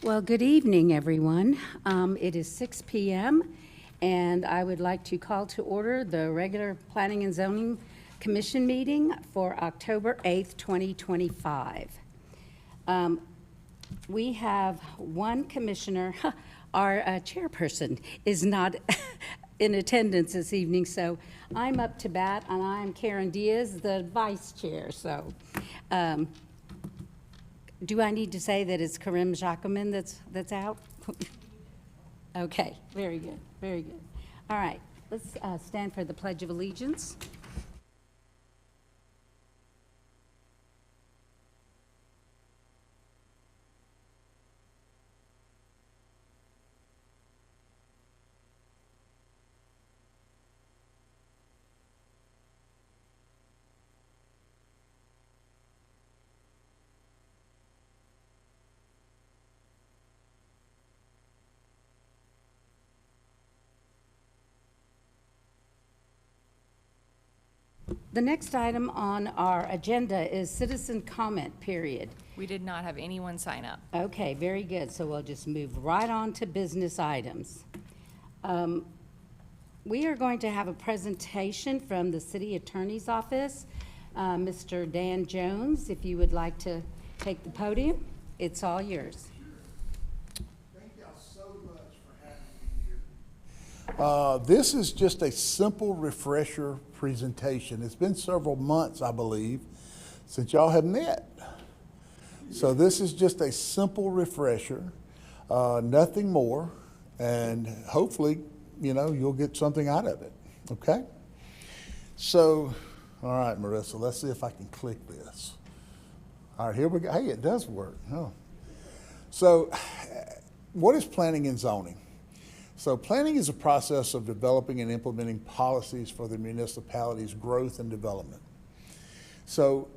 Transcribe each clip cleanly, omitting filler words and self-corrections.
Well, good evening, everyone. It is 6 p.m., and I would like to call to order the regular Planning and Zoning Commission meeting for October 8th, 2025. We have one commissioner. Our chairperson is not in attendance this evening, so I'm up to bat, and I'm Karen Diaz, the vice chair. So do I need to say that it's Karim Jacquemin that's out? Okay, very good, very good. All right, let's stand for the Pledge of Allegiance. The next item on our agenda is citizen comment period. We did not have anyone sign up. Okay, very good. So we'll just move right on to business items. We are going to have a presentation from the City Attorney's Office. Mr. Dan Jones, if you would like to take the podium, it's all yours. Thank y'all so much for having me here. This is just a simple refresher presentation. It's been several months, I believe, since y'all have met. So this is just a simple refresher, nothing more, and hopefully, you'll get something out of it, okay? So, all right, Marissa, let's see if I can click this. All right, here we go. Hey, it does work. Oh. So, what is planning and zoning? So planning is a process of developing and implementing policies for the municipality's growth and development. So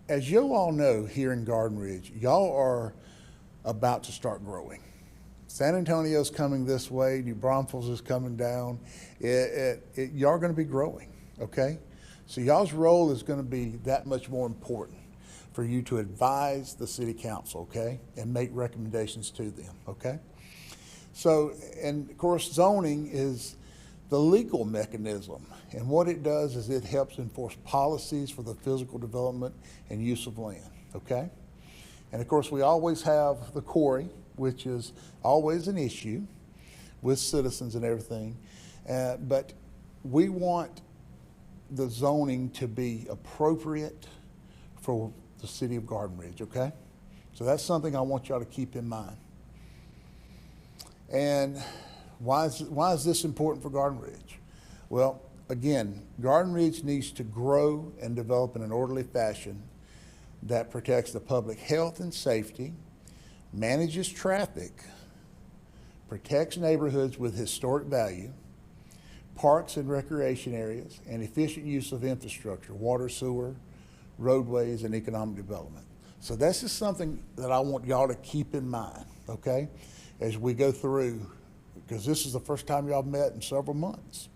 as you all know, here in Garden Ridge, y'all are about to start growing. San Antonio's coming this way, New Braunfels is coming down. Y'all are going to be growing, okay? So y'all's role is going to be that much more important for you to advise the city council, okay? And make recommendations to them, okay? So, and of course, zoning is the legal mechanism. And what it does is it helps enforce policies for the physical development and use of land, okay? And of course, we always have the quarry, which is always an issue with citizens and everything. But we want the zoning to be appropriate for the city of Garden Ridge, okay? So that's something I want y'all to keep in mind. And why is this important for Garden Ridge? Well, again, Garden Ridge needs to grow and develop in an orderly fashion that protects the public health and safety, manages traffic, protects neighborhoods with historic value, parks and recreation areas, and efficient use of infrastructure, water, sewer, roadways, and economic development. So this is something that I want y'all to keep in mind, okay? As we go through, because this is the first time y'all met in several months.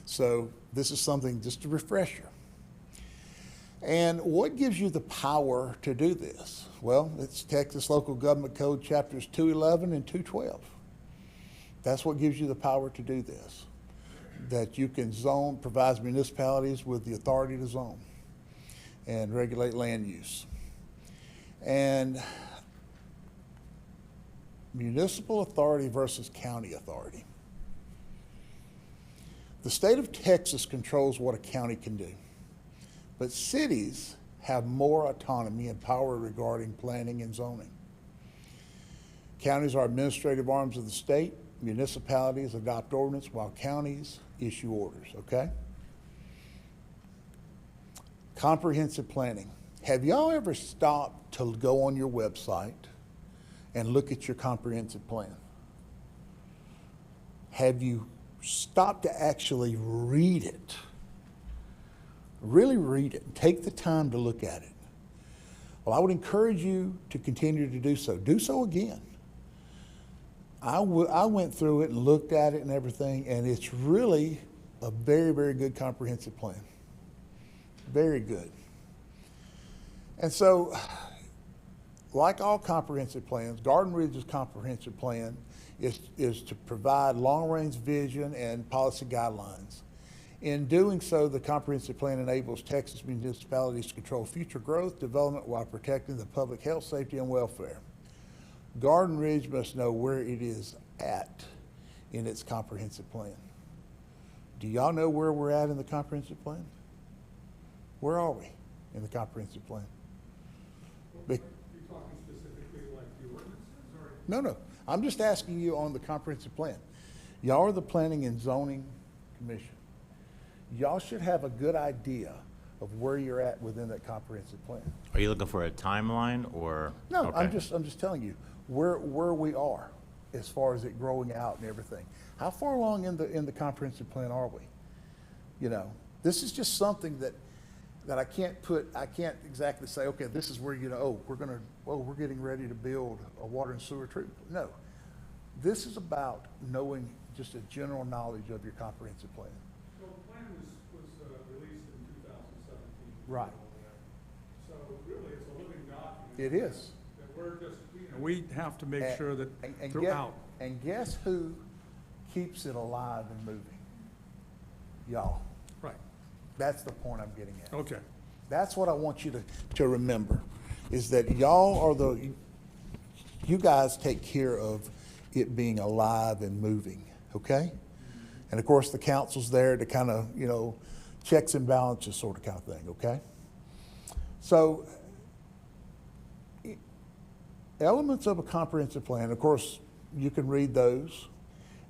So this is something, just a refresher. And what gives you the power to do this? Well, it's Texas Local Government Code chapters 211 and 212. That's what gives you the power to do this. That you can zone, provides municipalities with the authority to zone and regulate land use. And municipal authority versus county authority. The state of Texas controls what a county can do, but cities have more autonomy and power regarding planning and zoning. Counties are administrative arms of the state. Municipalities adopt ordinance while counties issue orders, okay? Comprehensive planning. Have y'all ever stopped to go on your website and look at your comprehensive plan? Have you stopped to actually read it? Really read it and take the time to look at it. Well, I would encourage you to continue to do so. Do so again. I went through it and looked at it and everything, and it's really a very, very good comprehensive plan. Very good. And so like all comprehensive plans, Garden Ridge's comprehensive plan is to provide long-range vision and policy guidelines. In doing so, the comprehensive plan enables Texas municipalities to control future growth, development while protecting the public health, safety, and welfare. Garden Ridge must know where it is at in its comprehensive plan. Do y'all know where we're at in the comprehensive plan? Where are we in the comprehensive plan? Are you talking specifically like the ordinances, or? No. I'm just asking you on the comprehensive plan. Y'all are the Planning and Zoning Commission. Y'all should have a good idea of where you're at within that comprehensive plan. Are you looking for a timeline or? No, Okay. I'm just telling you where we are as far as it growing out and everything. How far along in the comprehensive plan are we? You know, this is just something that I can't exactly say, okay, this is where, we're getting ready to build a water and sewer treatment. No. This is about knowing just a general knowledge of your comprehensive plan. Well, the plan was released in 2017. Right. So really, it's a living document. It is. That we're just, we have to make sure that And throughout. And guess who keeps it alive and moving? Y'all. Right, That's the point I'm getting at. okay. That's what I want you to remember, is that y'all are you guys take care of it being alive and moving, okay? And of course, the council's there to kind of, checks and balances sort of kind of thing, okay? So, elements of a comprehensive plan, of course, you can read those,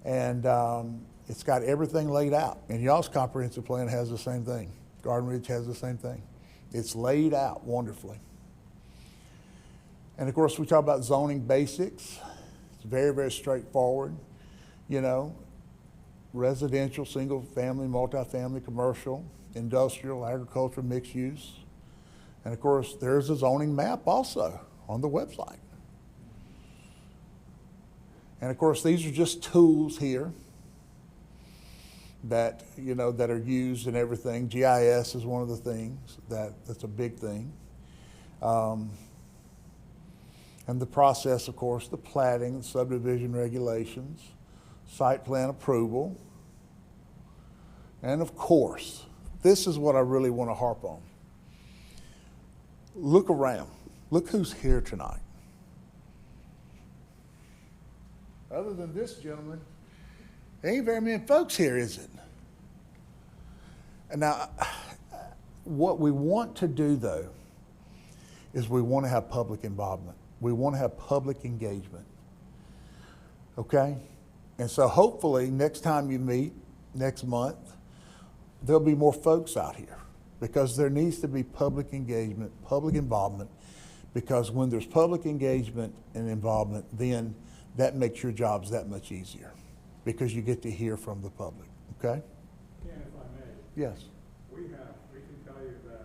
and it's got everything laid out. And y'all's comprehensive plan has the same thing. Garden Ridge has the same thing. It's laid out wonderfully. And of course, we talk about zoning basics. It's very, very straightforward. Residential, single family, multifamily, commercial, industrial, agricultural, mixed use. And of course, there's a zoning map also on the website. And of course, these are just tools here that, that are used in everything. GIS is one of the things that's a big thing. And the process, of course, the platting, subdivision regulations, site plan approval. And of course, this is what I really want to harp on. Look around. Look who's here tonight. Other than this gentleman, there ain't very many folks here, is it? And now, what we want to do, though, is we want to have public involvement. We want to have public engagement. Okay? And so hopefully, next time you meet, next month, there'll be more folks out here, because there needs to be public engagement, public involvement, because when there's public engagement and involvement, then that makes your jobs that much easier, because you get to hear from the public, okay? Ken, if I may, Yes. we can tell you that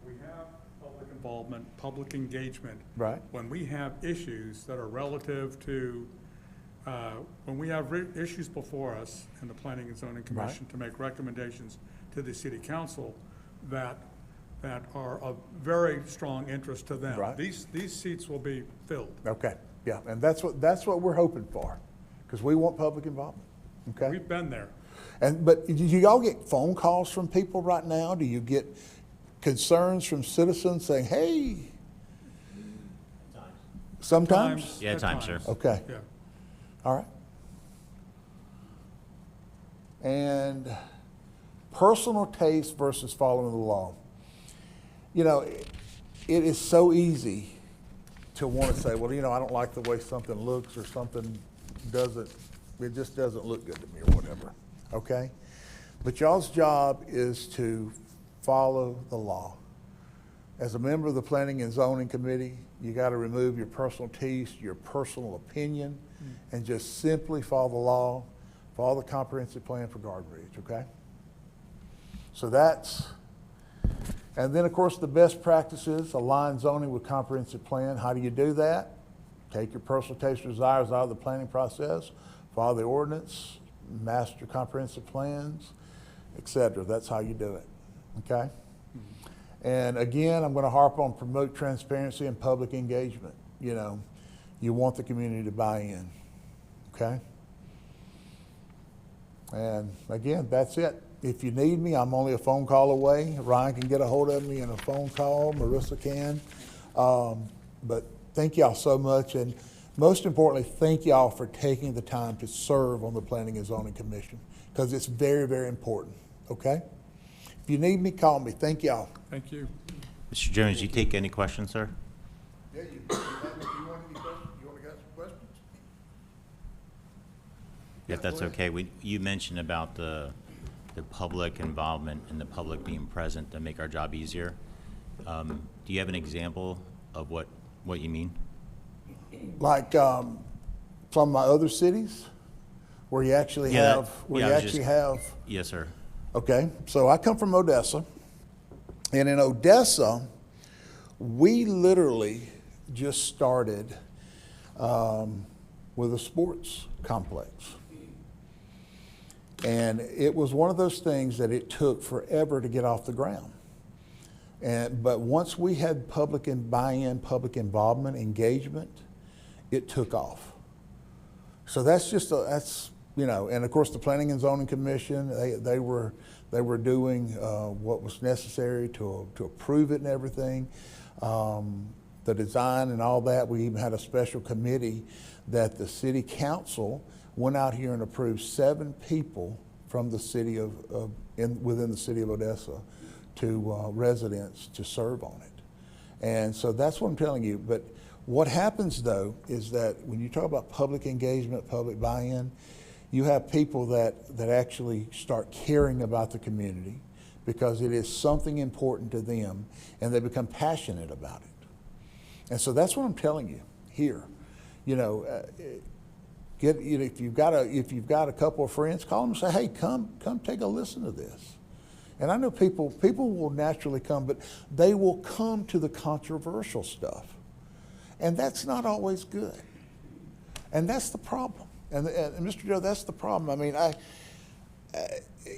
we have public involvement, public engagement. Right. When we have issues that are relative to, when we have issues before us in the Planning and Zoning Commission to make recommendations to the city council that are of very strong interest to them. Right. These seats will be filled. Okay, yeah, and that's what we're hoping for, because we want public involvement, okay? We've been there. But do y'all get phone calls from people right now? Do you get concerns from citizens saying, hey? Sometimes? Yeah, At times, sir. Okay, Yeah. all right. And personal taste versus following the law. It is so easy to want to say, well, I don't like the way something looks, or something it just doesn't look good to me, or whatever, okay? But y'all's job is to follow the law. As a member of the Planning and Zoning Committee, you got to remove your personal taste, your personal opinion, and just simply follow the law, follow the comprehensive plan for Garden Ridge, okay? So and then of course the best practices, align zoning with comprehensive plan. How do you do that? Take your personal taste or desires out of the planning process, follow the ordinance, master comprehensive plans, etc. That's how you do it, okay? And again, I'm going to harp on promote transparency and public engagement. you know, you want the community to buy in, okay? And again, that's it. If you need me, I'm only a phone call away. Ryan can get a hold of me in a phone call, Marissa can. But thank y'all so much, and most importantly, thank y'all for taking the time to serve on the Planning and Zoning Commission, because it's very, very important, okay? If you need me, call me. Thank y'all. Thank you. Mr. Jones, do you take any questions, sir? Yeah, you want any questions? You want to get some questions? If that's okay, you mentioned about the public involvement and the public being present to make our job easier. Do you have an example of what you mean? Like from my other cities, where you actually Yeah, have, Yes, sir. okay, so I come from Odessa, and in Odessa, we literally just started with a sports complex. And it was one of those things that it took forever to get off the ground. But once we had public buy-in, public involvement, engagement, it took off. So that's just you know, and of course the Planning and Zoning Commission, they were doing what was necessary to approve it and everything. The design and all that. We even had a special committee that the city council went out here and approved 7 people from the city within the city of Odessa to residents to serve on it. And so that's what I'm telling you. But what happens though is that when you talk about public engagement, public buy-in, you have people that actually start caring about the community because it is something important to them, and they become passionate about it. And so that's what I'm telling you here. You know, if you've got a couple of friends, call them and say, hey, come take a listen to this. And I know people will naturally come, but they will come to the controversial stuff. And that's not always good. And that's the problem. And Mr. Joe, that's the problem. I mean,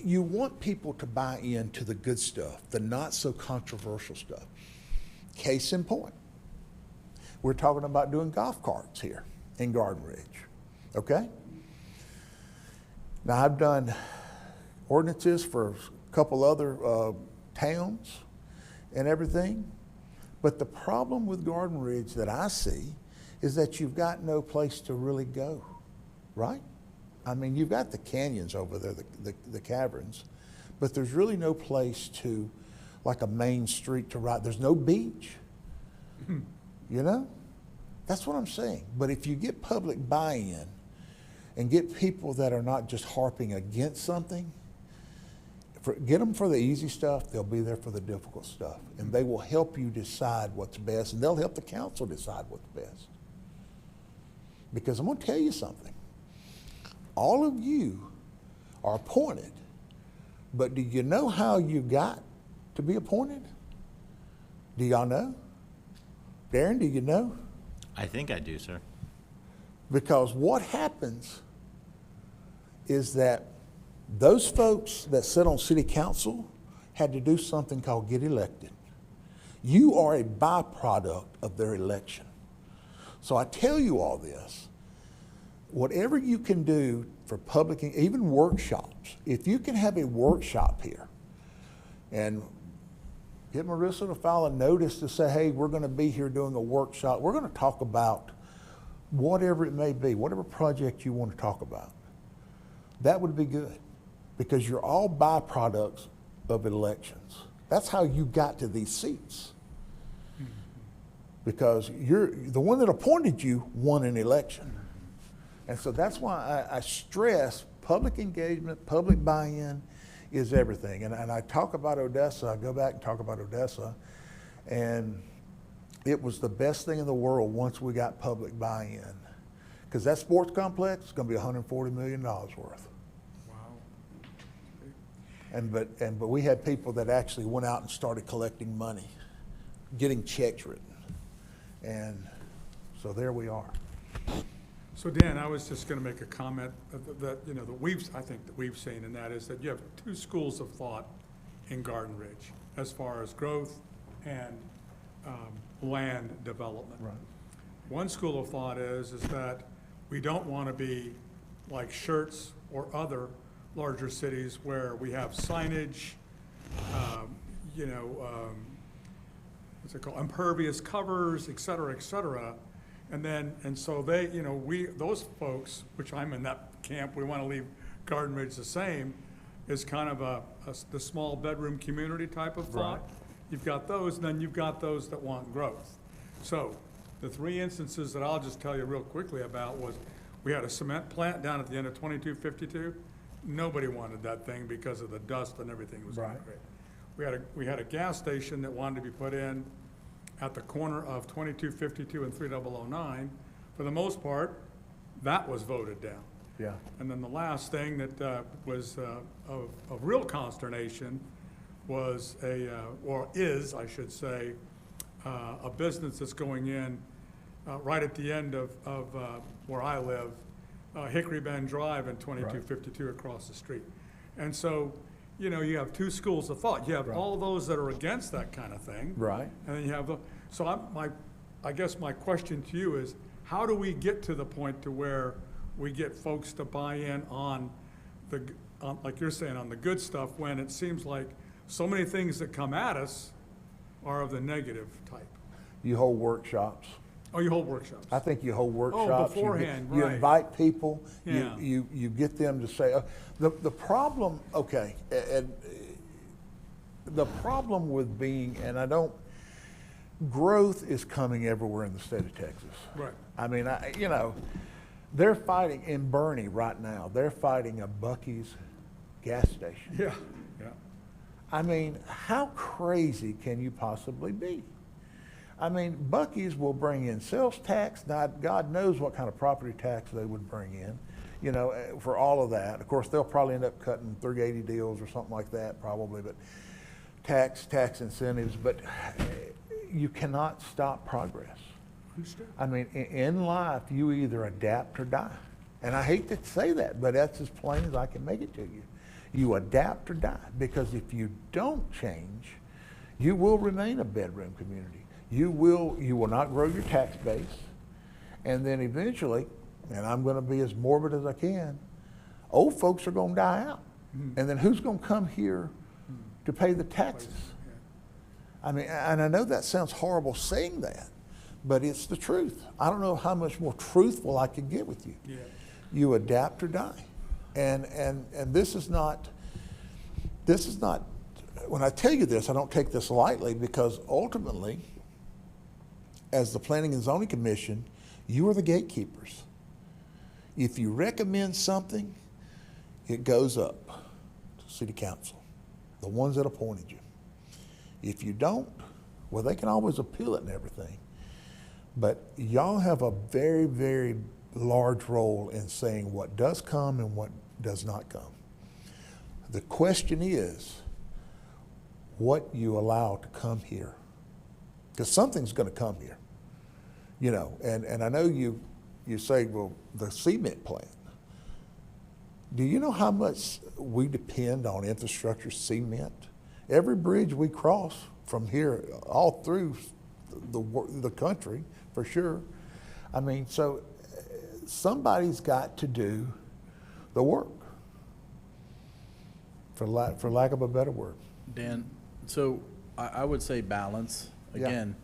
you want people to buy into the good stuff, the not so controversial stuff. Case in point, we're talking about doing golf carts here in Garden Ridge, okay? Now, I've done ordinances for a couple other towns and everything, but the problem with Garden Ridge that I see is that you've got no place to really go, right? I mean, you've got the canyons over there, the caverns, but there's really no place to, like a main street to ride. There's no beach, you know? That's what I'm saying. But if you get public buy-in and get people that are not just harping against something, get them for the easy stuff, they'll be there for the difficult stuff. And they will help you decide what's best, and they'll help the council decide what's best. Because I'm going to tell you something. All of you are appointed, but do you know how you got to be appointed? Do y'all know? Darren, do you know? I think I do, sir. Because what happens is that those folks that sit on city council had to do something called get elected. You are a byproduct of their election. So I tell you all this, whatever you can do for public, even workshops, if you can have a workshop here and get Marissa to file a notice to say, hey, we're going to be here doing a workshop. We're going to talk about whatever it may be, whatever project you want to talk about. That would be good, because you're all byproducts of elections. That's how you got to these seats. Because the one that appointed you won an election. And so that's why I stress public engagement, public buy-in is everything. And I talk about Odessa, I go back and talk about Odessa, and it was the best thing in the world once we got public buy-in. Because that sports complex is going to be $140 million worth. Wow. But we had people that actually went out and started collecting money, getting checks written. And so there we are. So Dan, I was just going to make a comment that I think that we've seen, and that is that you have 2 schools of thought in Garden Ridge as far as growth and land development. Right. One school of thought is that we don't want to be like Schertz or other larger cities where we have signage, you know, what's it called, impervious covers, et cetera, and then, and so they, you know, those folks, which I'm in that camp, we want to leave Garden Ridge the same, is kind of the small bedroom community type of thought. Right. You've got those, and then you've got those that want growth. So the three instances that I'll just tell you real quickly about was, we had a cement plant down at the end of 2252. Nobody wanted that thing because of the dust and everything was Right. great. We had a gas station that wanted to be put in at the corner of 2252 and 3009. For the most part, that was voted down. Yeah. And then the last thing that was of real consternation was or is, I should say, a business that's going in right at the end of where I live, Hickory Bend Drive and 2252 across the street. And so, you know, you have two schools of thought. You have Right. all those that are against that kind of thing. Right. And then you have I guess my question to you is, how do we get to the point to where we get folks to buy in on like you're saying, on the good stuff, when it seems like so many things that come at us are of the negative type? You hold workshops. Oh, you hold workshops? I think you hold workshops. beforehand, You right. invite people. Yeah. You get them to say, the problem, okay, and the problem with being, growth is coming everywhere in the state of Texas. Right. I mean, you know, they're fighting in Bernie right now. They're fighting a Buc-ee's gas station. Yeah, yeah. I mean, how crazy can you possibly be? I mean, Buc-ee's will bring in sales tax. Now, God knows what kind of property tax they would bring in, you know, for all of that. Of course, they'll probably end up cutting 380 deals or something like that, probably, but tax incentives. But you cannot stop progress. Understood. I mean, in life, you either adapt or die. And I hate to say that, but that's as plain as I can make it to you. You adapt or die, because if you don't change, you will remain a bedroom community. You will not grow your tax base, and then eventually, and I'm going to be as morbid as I can, old folks are going to die out. And then who's going to come here to pay the taxes? I mean, and I know that sounds horrible saying that, but it's the truth. I don't know how much more truthful I can get with you. Yeah. You adapt or die. And this is not, when I tell you this, I don't take this lightly, because ultimately, as the Planning and Zoning Commission, you are the gatekeepers. If you recommend something, it goes up to City Council, the ones that appointed you. If you don't, well, they can always appeal it and everything. But y'all have a very, very large role in saying what does come and what does not come. The question is what you allow to come here. Because something's going to come here, you know, and I know you say, well, the cement plant. Do you know how much we depend on infrastructure cement? Every bridge we cross from here all through the country, for sure. I mean, so somebody's got to do the work, for lack of a better word. Dan, so I would say balance. Yeah. Again,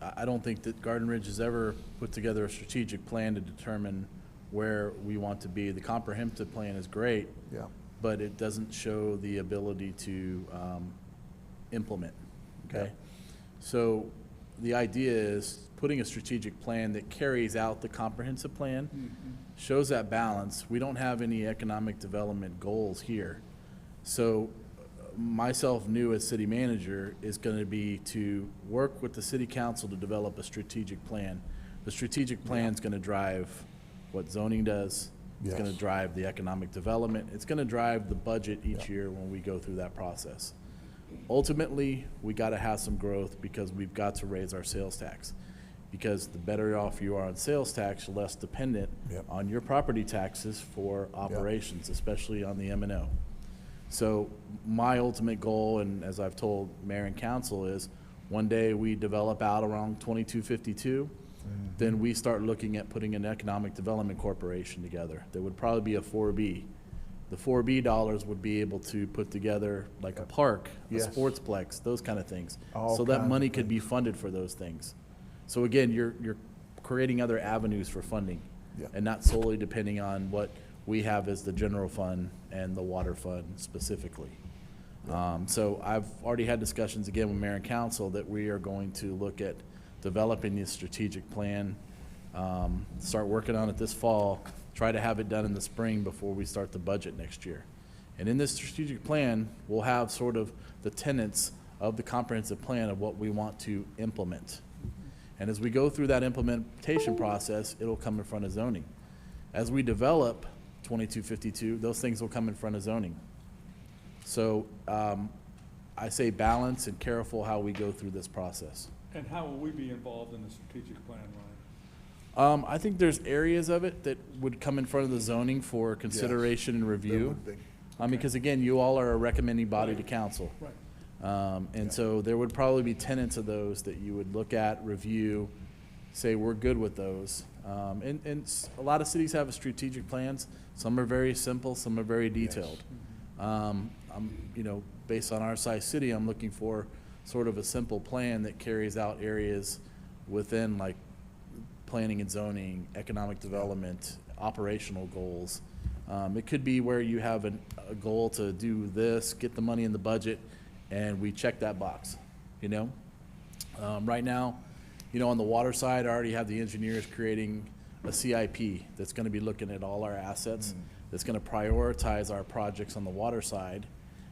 I don't think that Garden Ridge has ever put together a strategic plan to determine where we want to be. The comprehensive plan is great, Yeah. but it doesn't show the ability to implement, okay? Yeah. So the idea is putting a strategic plan that carries out the comprehensive plan, shows that balance. We don't have any economic development goals here. So myself, new as city manager, is going to be to work with the city council to develop a strategic plan. The strategic plan is going to drive what zoning does. It's going Yes. to drive the economic development. It's going to drive the budget each year when we go through that process. Ultimately, we got to have some growth because we've got to raise our sales tax. Because the better off you are on sales tax, you're less dependent Yep. on your property taxes for operations, especially on the M&O. So my ultimate goal, and as I've told mayor and council, is one day we develop out around 2252. then we start looking at putting an economic development corporation together. There would probably be a 4B. The 4B dollars would be able to put together like a park, a Yes. sportsplex, those kind of things. All So that kinds money of could be funded for those things. So again, you're creating other avenues for funding. Yeah. And not solely depending on what we have as the general fund and the water fund specifically. So I've already had discussions again with mayor and council that we are going to look at developing this strategic plan, start working on it this fall, try to have it done in the spring before we start the budget next year. And in this strategic plan, we'll have sort of the tenets of the comprehensive plan of what we want to implement. And as we go through that implementation process, it'll come in front of zoning. As we develop 2252, those things will come in front of zoning. So I say balance and careful how we go through this process. And how will we be involved in the strategic plan, Ryan? I think there's areas of it that would come in front of the zoning for consideration and There review. would be. Because again, you all are a recommending body to council. Right. And so there would probably be tenets of those that you would look at, review, say, we're good with those. A lot of cities have strategic plans. Some are very simple, some are very detailed. Based on our size city, I'm looking for sort of a simple plan that carries out areas within like planning and zoning, economic development, operational goals. It could be where you have a goal to do this, get the money in the budget, and we check that box, Right now, on the water side, I already have the engineers creating a CIP that's gonna be looking at all our assets, that's gonna prioritize our projects on the water side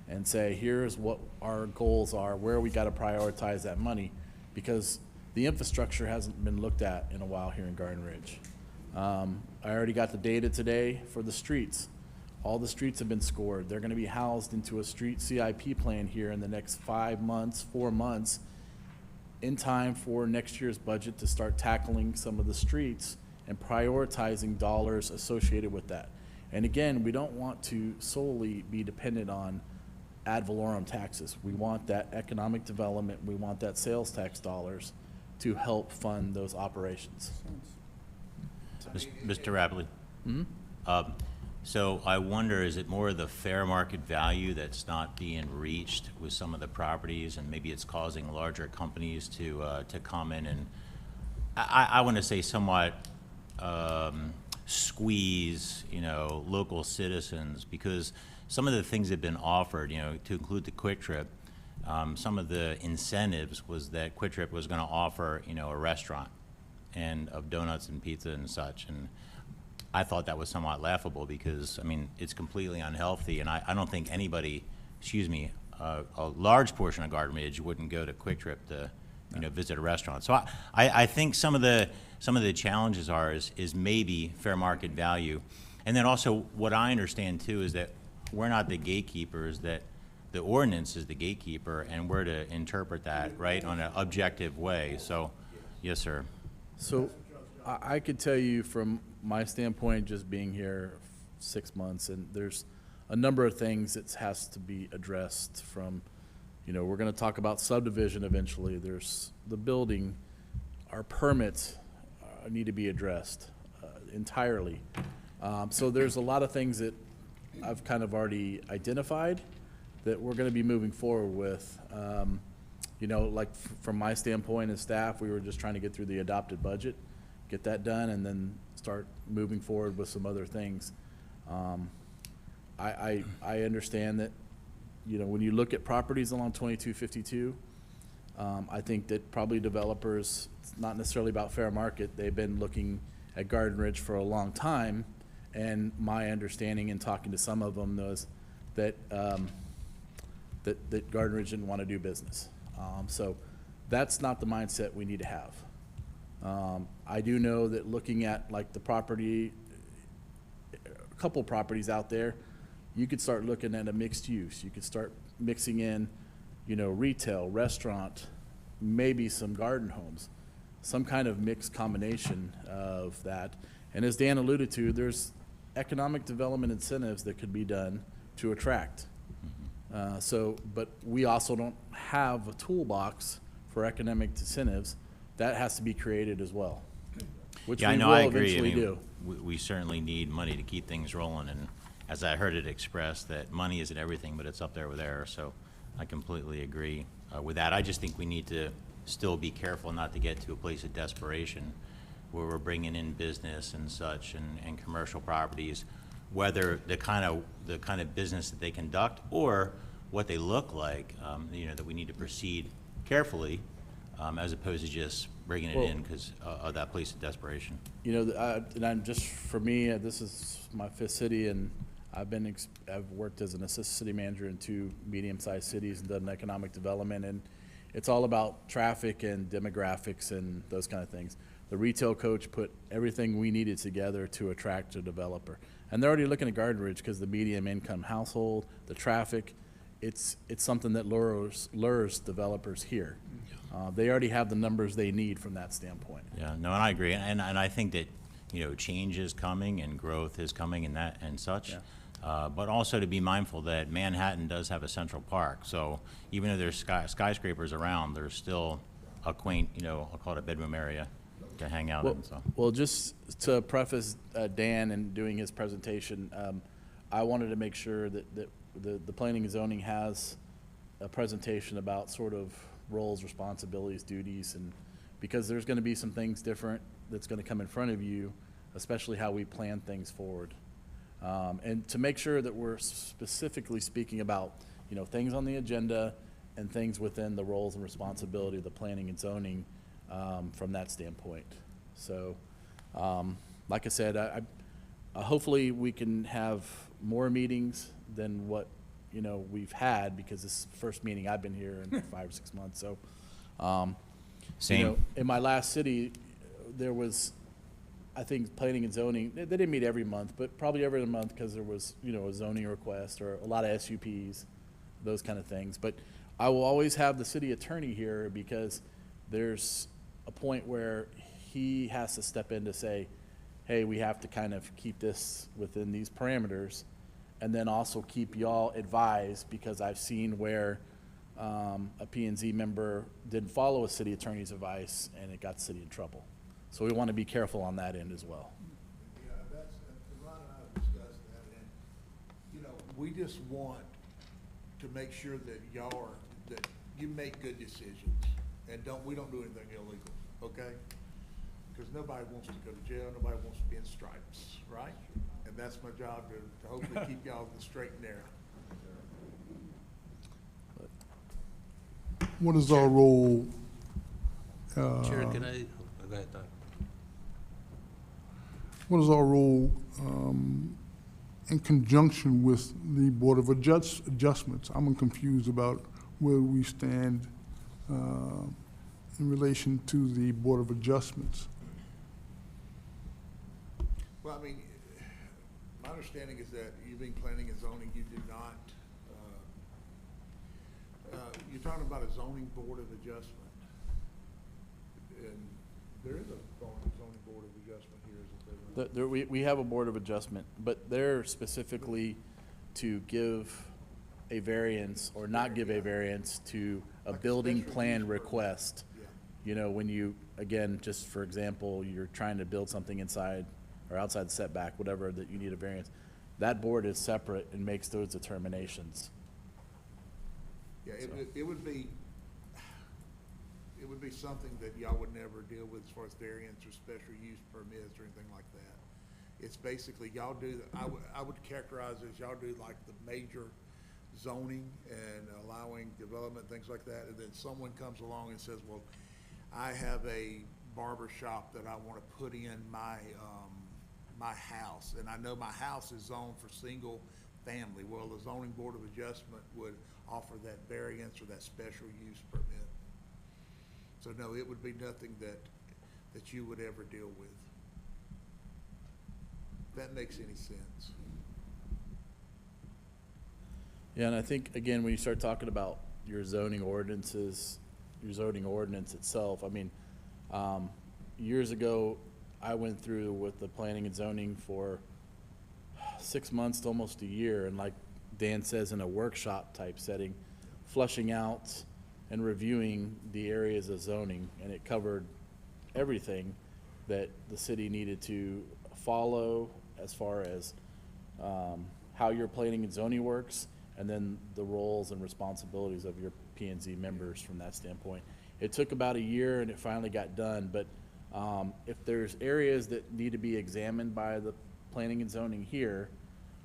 and say, here's what our goals are, where we gotta prioritize that money, because the infrastructure hasn't been looked at in a while here in Garden Ridge. I already got the data today for the streets. All the streets have been scored. They're gonna be housed into a street CIP plan here in the next 5 months, 4 months, in time for next year's budget to start tackling some of the streets and prioritizing dollars associated with that. And again, we don't want to solely be dependent on ad valorem taxes. We want that economic development, we want that sales tax dollars to help fund those operations. Mr. Rapley? So I wonder, is it more of the fair market value that's not being reached with some of the properties, and maybe it's causing larger companies to come in and, I want to say somewhat squeeze, local citizens, because some of the things that have been offered, to include the Quick Trip, some of the incentives was that Quick Trip was going to offer, a restaurant and of donuts and pizza and such, and I thought that was somewhat laughable because, it's completely unhealthy, and I don't think anybody, a large portion of Garden Ridge wouldn't go to Quick Trip to, visit a restaurant. So I think some of the challenges is maybe fair market value. And then also, what I understand too is that we're not the gatekeepers, that the ordinance is the gatekeeper, and we're to interpret that, right, on an objective way. So, yes, sir. So I could tell you from my standpoint, just being here 6 months, and there's a number of things that has to be addressed from, we're gonna talk about subdivision eventually. There's the building, our permits need to be addressed entirely. So there's a lot of things that I've kind of already identified that we're gonna be moving forward with. From my standpoint as staff, we were just trying to get through the adopted budget, get that done, and then start moving forward with some other things. I understand that, when you look at properties along 2252, I think that probably developers, it's not necessarily about fair market, they've been looking at Garden Ridge for a long time, and my understanding in talking to some of them was that, that Garden Ridge didn't want to do business. So that's not the mindset we need to have. I do know that looking at like the property, a couple properties out there, you could start looking at a mixed use. You could start mixing in, retail, restaurant, maybe some garden homes, some kind of mixed combination of that. And as Dan alluded to, there's economic development incentives that could be done to attract. But we also don't have a toolbox for economic incentives. That has to be created as well. which Yeah, I we know, will I agree. I eventually mean, do. we certainly need money to keep things rolling, and as I heard it expressed, that money isn't everything, but it's up there with air, so I completely agree with that. I just think we need to still be careful not to get to a place of desperation where we're bringing in business and such and commercial properties, whether the kind of business that they conduct or what they look like, that we need to proceed carefully, as opposed to just bringing it in because of that place of desperation. And I'm just, for me, this is my fifth city, and I've worked as an assistant city manager in 2 medium-sized cities and done economic development, and it's all about traffic and demographics and those kind of things. The retail coach put everything we needed together to attract a developer. And they're already looking at Garden Ridge because the medium income household, the traffic, it's something that lures developers here. They already have the numbers they need from that standpoint. Yeah, no, and I agree, and I think that, change is coming and growth is coming and that and such. Yeah. But also to be mindful that Manhattan does have a Central Park, so even though there's skyscrapers around, there's still a quaint, I'll call it a bedroom area to hang out in, so. Well, just to preface Dan and doing his presentation, I wanted to make sure that the planning and zoning has a presentation about sort of roles, responsibilities, duties, and because there's going to be some things different that's going to come in front of you, especially how we plan things forward. And to make sure that we're specifically speaking about, things on the agenda and things within the roles and responsibility of the planning and zoning from that standpoint. So, like I said, I hopefully we can have more meetings than what, we've had, because this is the first meeting I've been here in 5 or 6 months. So, Same. in my last city, there was, I think, planning and zoning, they didn't meet every month, but probably every other month because there was, a zoning request or a lot of SUPs, those kind of things. But I will always have the city attorney here because there's a point where he has to step in to say, hey, we have to kind of keep this within these parameters, and then also keep y'all advised, because I've seen where a P&Z member didn't follow a city attorney's advice and it got the city in trouble. So we want to be careful on that end as well. Yeah, that's, Ron and I have discussed that, and, we just want to make sure that that you make good decisions, and we don't do anything illegal, okay? Because nobody wants to go to jail, nobody wants to be in stripes, right? And that's my job, to hopefully keep y'all on the straight and narrow. What is our role? Chair, can I, go ahead, Don. What is our role in conjunction with the Board of Adjustments? I'm confused about where we stand in relation to the Board of Adjustments. Well, I mean, my understanding is that you being planning and zoning, you do not, you're talking about a zoning board of adjustment. And there is a zoning board of adjustment here, isn't there? We have a board of adjustment, but they're specifically to give a variance or not give a variance to a Like a building special plan use permit. request. Yeah. When you, again, just for example, you're trying to build something inside or outside the setback, whatever, that you need a variance, that board is separate and makes those determinations. Yeah, it would be something that y'all would never deal with as far as variance or special use permits or anything like that. It's basically, y'all do, I would characterize it as y'all do like the major zoning and allowing development, things like that, and then someone comes along and says, well, I have a barber shop that I want to put in my house, and I know my house is zoned for single family. Well, the zoning board of adjustment would offer that variance or that special use permit. So no, it would be nothing that you would ever deal with. If that makes any sense. Yeah, and I think, again, when you start talking about your zoning ordinances, your zoning ordinance itself, I mean, years ago, I went through with the planning and zoning for 6 months to almost a year, and like Dan says, in a workshop type setting, flushing out and reviewing the areas of zoning, and it covered everything. that the city needed to follow as far as how your planning and zoning works, and then the roles and responsibilities of your P and Z members from that standpoint. It took about a year and it finally got done, but if there's areas that need to be examined by the planning and zoning here,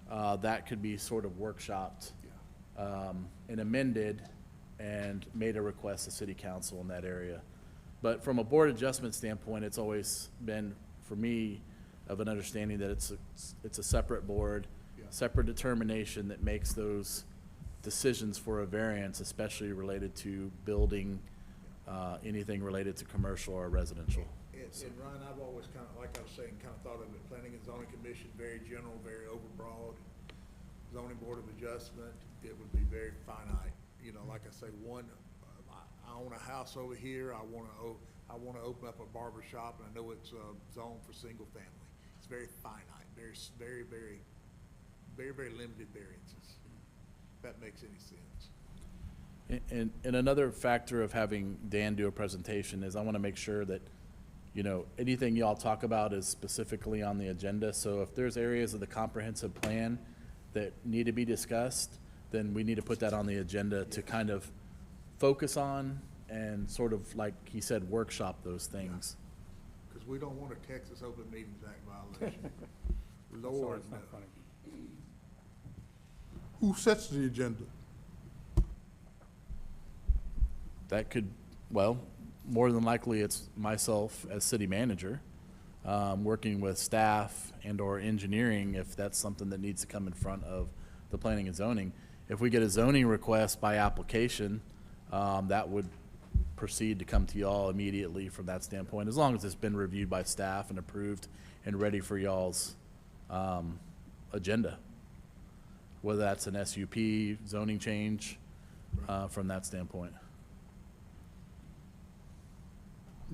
that could be sort of workshopped and amended and made a request to city council in that area. But from a board adjustment standpoint, it's always been, for me, of an understanding that it's a separate board, separate determination that makes those decisions for a variance, especially related to building, anything related to commercial or residential. And Ryan, I've always kind of, like I was saying, kind of thought of it, planning and zoning commission, very general, very overbroad. Zoning board of adjustment, it would be very finite. You know, like I say, I own a house over here, I wanna open up a barber shop, and I know it's zoned for single family. It's very finite, very limited variances, if that makes any sense. And another factor of having Dan do a presentation is I want to make sure that, you know, anything y'all talk about is specifically on the agenda. So if there's areas of the comprehensive plan that need to be discussed, then we need to put that on the agenda to kind of focus on and sort of, like he said, workshop those things. Because we don't want a Texas Open Meetings Act violation. Sorry, Lord, it's no. not funny. Who sets the agenda? That could, well, more than likely it's myself as city manager, working with staff and or engineering if that's something that needs to come in front of the planning and zoning. If we get a zoning request by application, that would proceed to come to y'all immediately from that standpoint, as long as it's been reviewed by staff and approved and ready for y'all's agenda. Whether that's an SUP, zoning change, from that standpoint.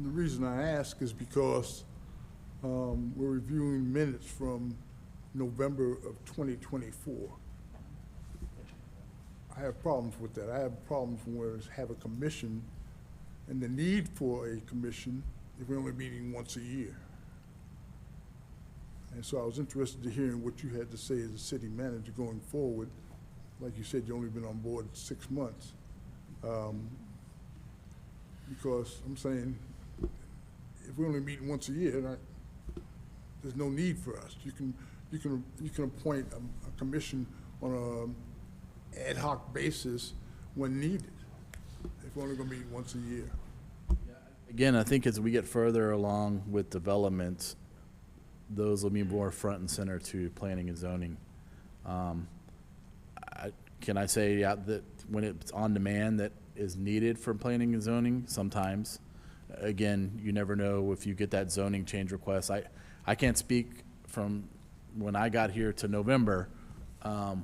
The reason I ask is because we're reviewing minutes from November of 2024. I have problems with that. I have problems when we have a commission and the need for a commission if we're only meeting once a year. And so I was interested to hearing what you had to say as a city manager going forward. Like you said, you've only been on board 6 months. Because I'm saying, if we only meet once a year, there's no need for us. You can appoint a commission on a ad hoc basis when needed, if we're only gonna meet once a year. Again, I think as we get further along with development, those will be more front and center to planning and zoning. Can I say that when it's on demand that is needed for planning and zoning? Sometimes. Again, you never know if you get that zoning change request. I can't speak from when I got here to November,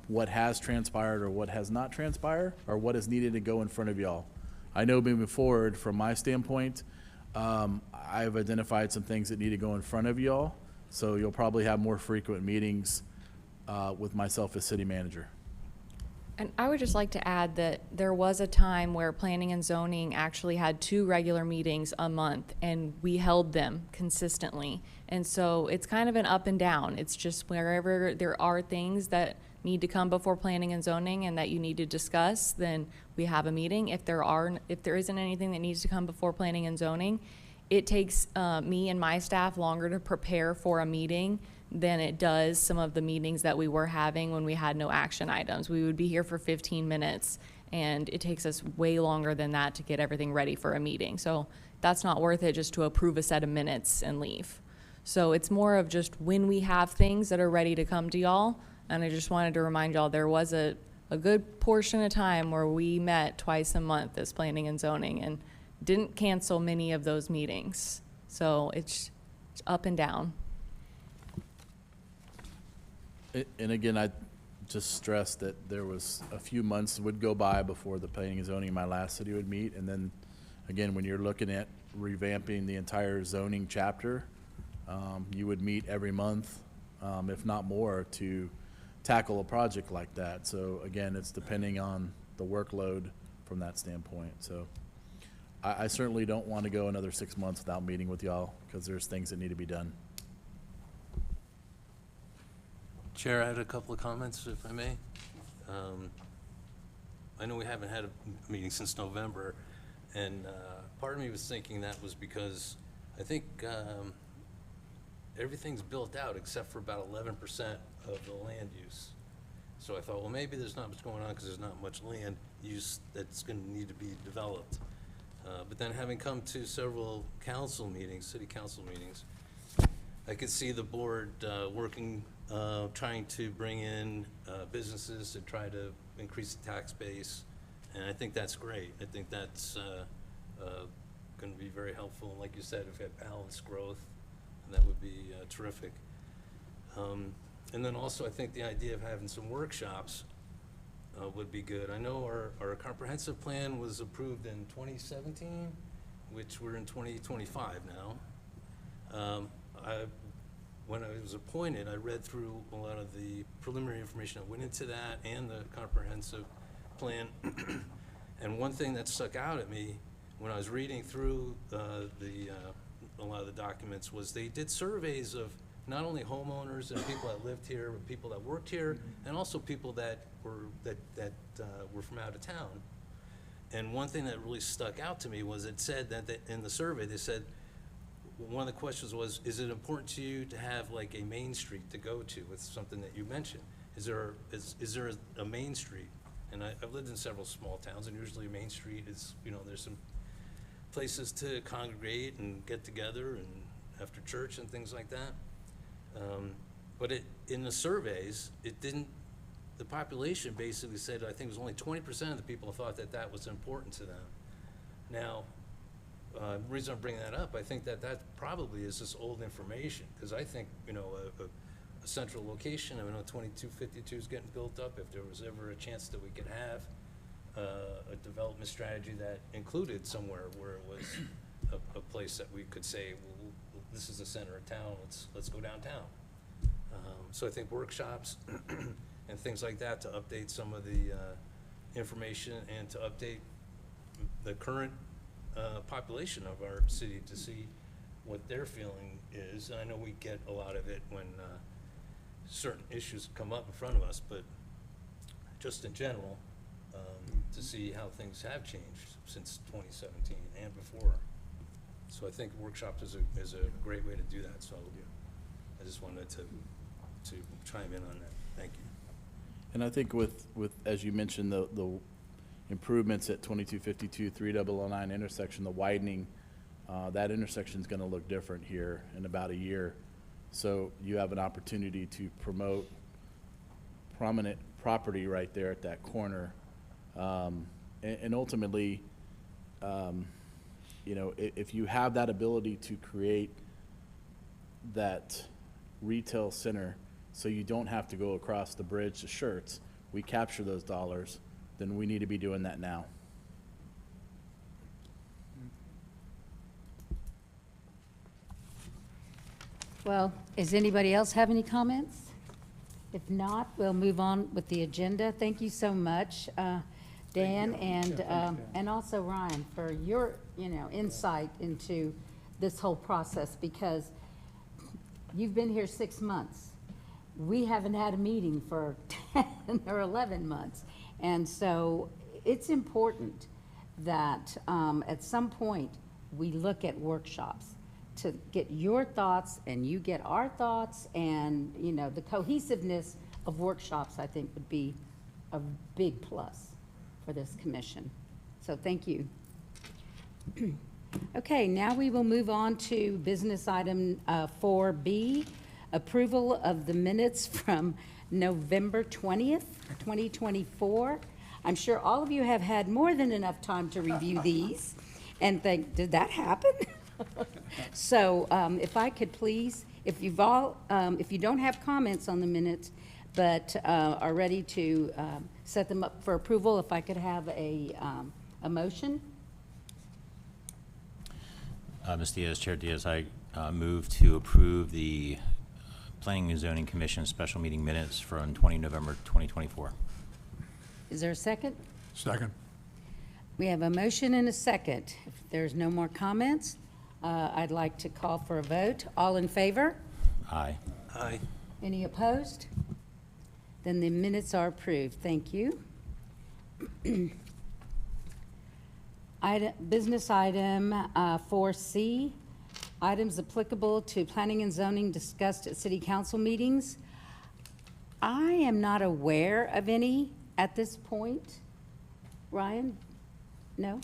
what has transpired or what has not transpired, or what is needed to go in front of y'all. I know moving forward, from my standpoint, I've identified some things that need to go in front of y'all, so you'll probably have more frequent meetings with myself as city manager. And I would just like to add that there was a time where planning and zoning actually had 2 regular meetings a month, and we held them consistently. And so it's kind of an up and down. It's just wherever there are things that need to come before planning and zoning and that you need to discuss, then we have a meeting. If there isn't anything that needs to come before planning and zoning, it takes me and my staff longer to prepare for a meeting than it does some of the meetings that we were having when we had no action items. We would be here for 15 minutes, and it takes us way longer than that to get everything ready for a meeting. So that's not worth it just to approve a set of minutes and leave. So it's more of just when we have things that are ready to come to y'all, and I just wanted to remind y'all there was a good portion of time where we met twice a month as planning and zoning and didn't cancel many of those meetings. So it's up and down. And again, I just stressed that there was a few months would go by before the planning and zoning in my last city would meet. And then, again, when you're looking at revamping the entire zoning chapter, you would meet every month, if not more, to tackle a project like that. So again, it's depending on the workload from that standpoint. So I certainly don't want to go another 6 months without meeting with y'all, because there's things that need to be done. Chair, I had a couple of comments, if I may. I know we haven't had a meeting since November, and part of me was thinking that was because I think everything's built out except for about 11% of the land use. So I thought, well, maybe there's not much going on because there's not much land use that's going to need to be developed. But then having come to several council meetings, city council meetings, I could see the board working, trying to bring in businesses to try to increase the tax base, and I think that's great. I think that's going to be very helpful. And like you said, if we have balanced growth, that would be terrific. And then also, I think the idea of having some workshops would be good. I know our comprehensive plan was approved in 2017, which we're in 2025 now. When I was appointed, I read through a lot of the preliminary information that went into that and the comprehensive plan. And one thing that stuck out at me when I was reading through a lot of the documents was they did surveys of not only homeowners and people that lived here, but people that worked here, and also people that were from out of town. And one thing that really stuck out to me was it said that in the survey, they said, one of the questions was, is it important to you to have like a main street to go to? It's something that you mentioned. Is there a main street? And I've lived in several small towns, and usually Main Street is, there's some places to congregate and get together and after church and things like that. But in the surveys, the population basically said, I think it was only 20% of the people thought that was important to them. Now, the reason I'm bringing that up, I think that probably is just old information, because I think, a central location, I know 2252 is getting built up. If there was ever a chance that we could have a development strategy that included somewhere where it was a place that we could say, well, this is the center of town, let's go downtown. So I think workshops and things like that to update some of the information and to update the current population of our city to see what their feeling is. And I know we get a lot of it when certain issues come up in front of us, but just in general, to see how things have changed since 2017 and before. So I think workshops is a great way to do that. So I just wanted to chime in on that. Thank you. And I think with as you mentioned, the improvements at 2252, 3009 intersection, the widening, that intersection is going to look different here in about a year. So you have an opportunity to promote prominent property right there at that corner. And ultimately, if you have that ability to create that retail center so you don't have to go across the bridge to Shirts, we capture those dollars, then we need to be doing that now. Well, does anybody else have any comments? If not, we'll move on with the agenda. Thank you so much, Dan, and also Ryan, for your, insight into this whole process, because you've been here 6 months. We haven't had a meeting for 10 or 11 months. And so it's important that at some point we look at workshops to get your thoughts and you get our thoughts, and the cohesiveness of workshops, I think, would be a big plus for this commission. So thank you. Okay, now we will move on to business item 4B, approval of the minutes from November 20th, 2024. I'm sure all of you have had more than enough time to review these and think, did that happen? So if I could please, if you don't have comments on the minutes, but are ready to set them up for approval, if I could have a motion? Ms. Diaz, Chair Diaz, I move to approve the Planning and Zoning Commission special meeting minutes from 20 November 2024. Is there a second? Second. We have a motion and a second. If there's no more comments, I'd like to call for a vote. All in favor? Aye. Aye. Any opposed? Then the minutes are approved. Thank you. Business item 4C, items applicable to planning and zoning discussed at city council meetings. I am not aware of any at this point. Ryan? No?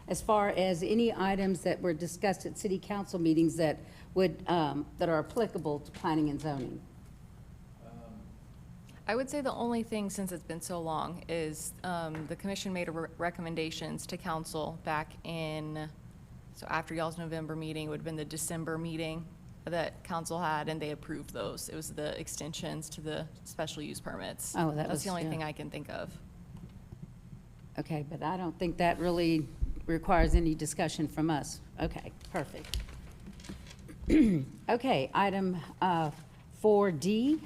As far as any items that were discussed at city council meetings that would, that are applicable to planning and zoning? I would say the only thing, since it's been so long, is the commission made recommendations to council back in, so after y'all's November meeting, would have been the December meeting that council had, and they approved those. It was the extensions to the special use permits. Oh, that was- That's the only yeah. thing I can think of. Okay, but I don't think that really requires any discussion from us. Okay, perfect. Okay, item 4D,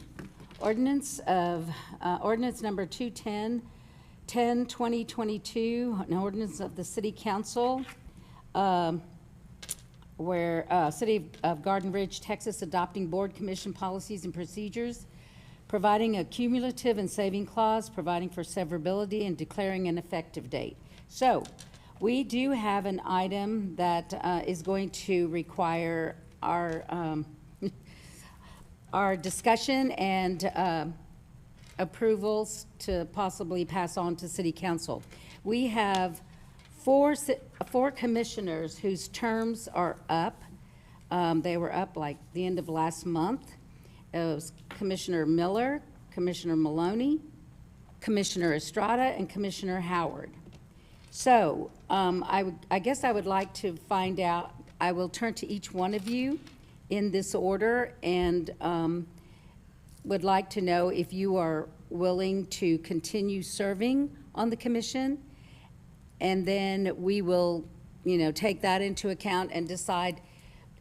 ordinance number 210-2022, an ordinance of the city council, where City of Garden Ridge, Texas, adopting board commission policies and procedures, providing a cumulative and saving clause, providing for severability, and declaring an effective date. So, we do have an item that is going to require our discussion and approvals to possibly pass on to city council. We have four commissioners whose terms are up. They were up like the end of last month. It was Commissioner Miller, Commissioner Maloney, Commissioner Estrada, and Commissioner Howard. So I guess I would like to find out, I will turn to each one of you in this order and would like to know if you are willing to continue serving on the commission. And then we will, take that into account and decide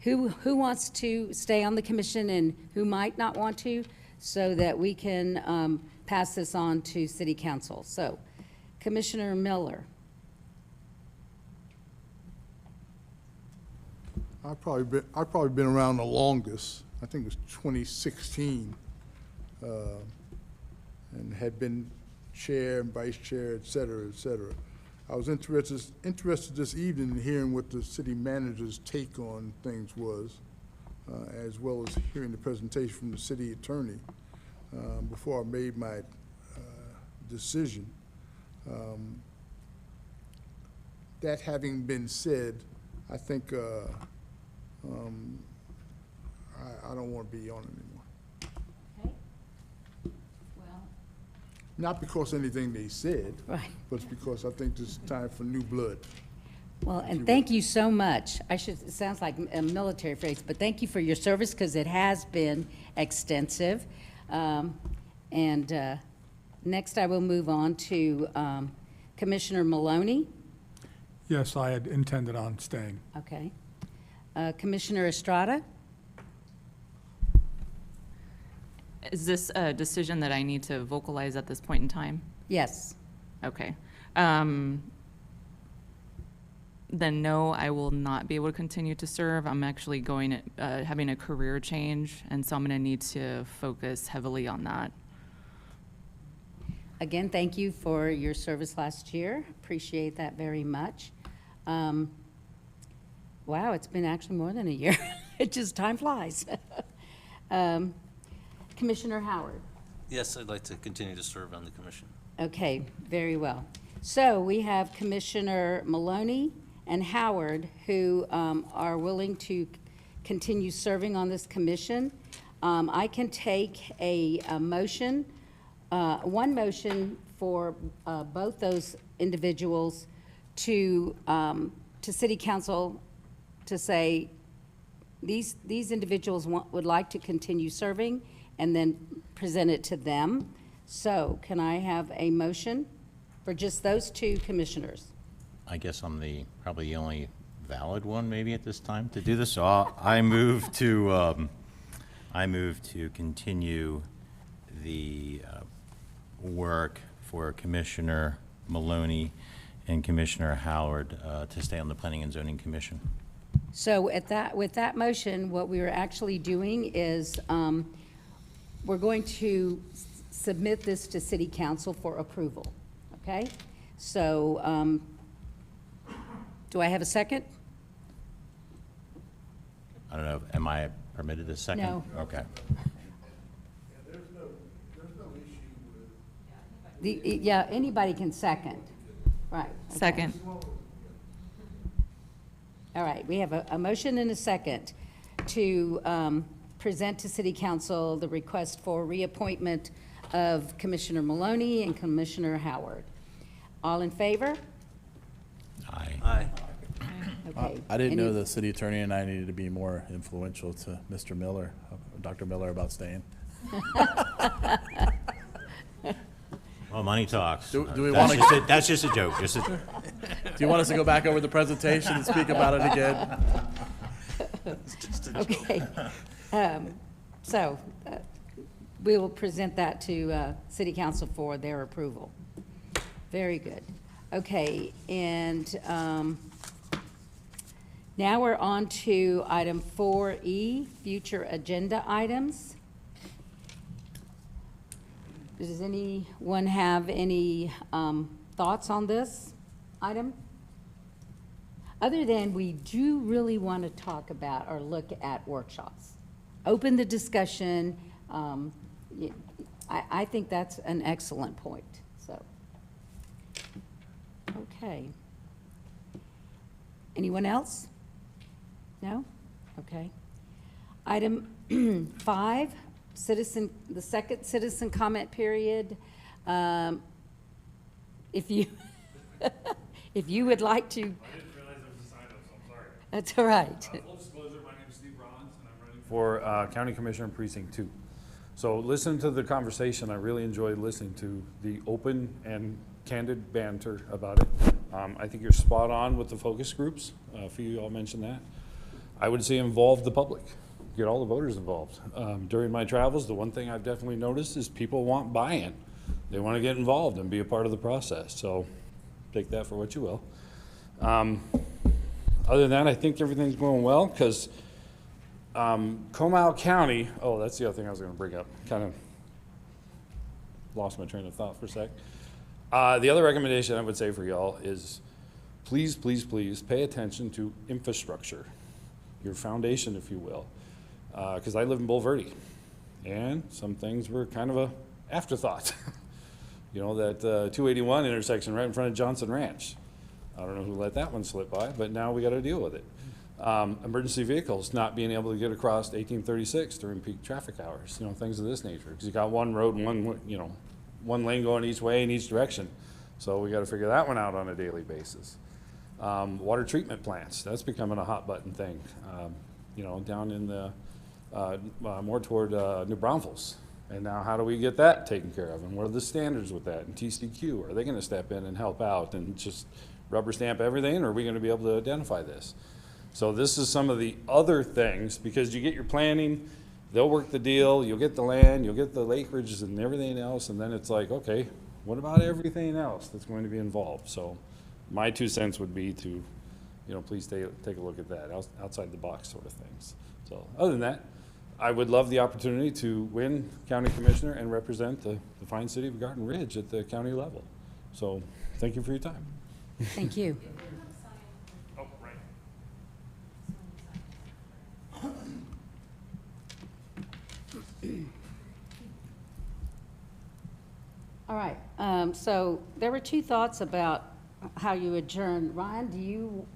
who wants to stay on the commission and who might not want to, so that we can pass this on to city council. So, Commissioner Miller. I've probably been around the longest. I think it was 2016, and had been chair and vice chair, et cetera, et cetera. I was interested this evening in hearing what the city manager's take on things was, as well as hearing the presentation from the city attorney before I made my decision. That having been said, I think I don't want to be on anymore. Okay. Well. Not because of anything they said, Right. but it's because I think this is time for new blood. Well, and thank you so much. It sounds like a military phrase, but thank you for your service, because it has been extensive. Next, I will move on to Commissioner Maloney. Yes, I had intended on staying. Okay. Commissioner Estrada? Is this a decision that I need to vocalize at this point in time? Yes. Okay. Then no, I will not be able to continue to serve. I'm actually having a career change, and so I'm going to need to focus heavily on that. Again, thank you for your service last year. Appreciate that very much. Wow, it's been actually more than a year. Time flies. Commissioner Howard. Yes, I'd like to continue to serve on the commission. Okay, very well. So we have Commissioner Maloney and Howard who are willing to continue serving on this commission. I can take a motion, one motion for both those individuals to City Council to say these individuals would like to continue serving, and then present it to them. So can I have a motion for just those two commissioners? I guess I'm probably the only valid one maybe at this time to do this. So I move to continue the work for Commissioner Maloney and Commissioner Howard to stay on the Planning and Zoning Commission. So with that motion, what we are actually doing is, we're going to submit this to city council for approval, okay? So, do I have a second? I don't know, am I permitted a second? No. Okay. Yeah, anybody can second, right. okay. Second. All right, we have a motion and a second to present to city council the request for reappointment of Commissioner Maloney and Commissioner Howard. All in favor? Aye. Aye. Okay. I didn't know Any- the city attorney and I needed to be more influential to Mr. Miller, Dr. Miller, about staying. Well, money talks. Do we That's wanna- just a- That's just a joke, just a, Do you want us to go back over the presentation and speak about it again? Okay. So, we will present that to city council for their approval. Very good. Okay, and now we're on to item 4E, future agenda items. Does anyone have any thoughts on this item? Other than we do really want to talk about or look at workshops. Open the discussion. I think that's an excellent point, so. Okay. Anyone else? No? Okay. Item 5, the second citizen comment period. If you, if you would like to. I didn't realize there was a sign up, so I'm sorry. That's all right. Full disclosure, my name is Steve Rollins, and I'm running for County Commissioner Precinct 2. So listen to the conversation. I really enjoyed listening to the open and candid banter about it. I think you're spot on with the focus groups. A few of you all mentioned that. I would say involve the public, get all the voters involved. During my travels, the one thing I've definitely noticed is people want buy-in. They want to get involved and be a part of the process. So take that for what you will. Other than that, I think everything's going well because Comal County, oh, that's the other thing I was going to bring up. Kind of lost my train of thought for a sec. The other recommendation I would say for y'all is please, please, please pay attention to infrastructure, your foundation, if you will. Because I live in Bulverde, and some things were kind of a afterthought. You know, that 281 intersection right in front of Johnson Ranch. I don't know who let that one slip by, but now we got to deal with it. Emergency vehicles not being able to get across 1836 during peak traffic hours, you know, things of this nature. Because you got one road and one lane going each way in each direction. So we got to figure that one out on a daily basis. Water treatment plants, that's becoming a hot button thing. You know, down in the, more toward New Braunfels. And now how do we get that taken care of? And what are the standards with that? And TCQ, are they going to step in and help out and just rubber stamp everything? Or are we going to be able to identify this? So this is some of the other things, because you get your planning, they'll work the deal, you'll get the land, you'll get the acreages and everything else, and then it's like, okay, what about everything else that's going to be involved? So my 2 cents would be to, you know, please take a look at that, outside the box sort of things. So other than that, I would love the opportunity to win county commissioner and represent the fine city of Garden Ridge at the county level. So thank you for your time. Thank you. Oh, right. All right, so there were 2 thoughts about how you adjourn. Ryan, do you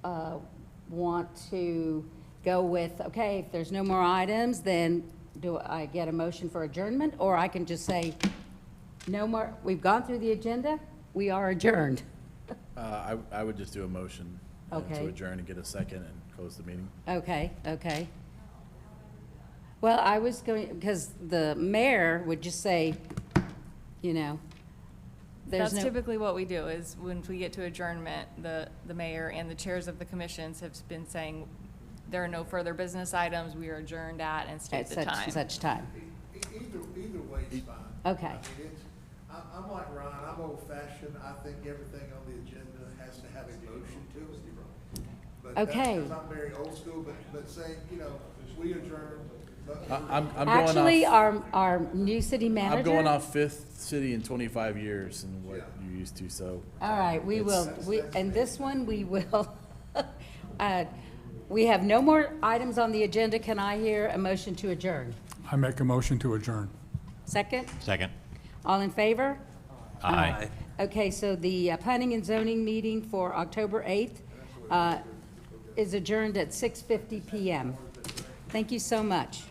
want to go with, okay, if there's no more items, then do I get a motion for adjournment? Or I can just say, no more, we've gone through the agenda, we are adjourned. I would just do a motion Okay. to adjourn and get a second and close the meeting. Okay, okay. Well, I was going, because the mayor would just say, you know, there's That's no. typically what we do, is when we get to adjournment, the mayor and the chairs of the commissions have been saying, there are no further business items, we are adjourned at, and state At the such time. and such time. Either way is fine. Okay. I mean, I'm I'm like Ron, I'm old fashioned, I think everything on the agenda has to have a motion to it. But that's Okay. 'cause I'm very old school, but saying, we adjourn. I'm going Actually, off, our new city manager. I'm going off fifth city in 25 years and what you used to, so. All right, we will, and this one, we will, we have no more items on the agenda. Can I hear a motion to adjourn? I make a motion to adjourn. Second? Second. All in favor? Aye. Okay, so the Planning and Zoning meeting for October 8th is adjourned at 6:50 PM. Thank you so much.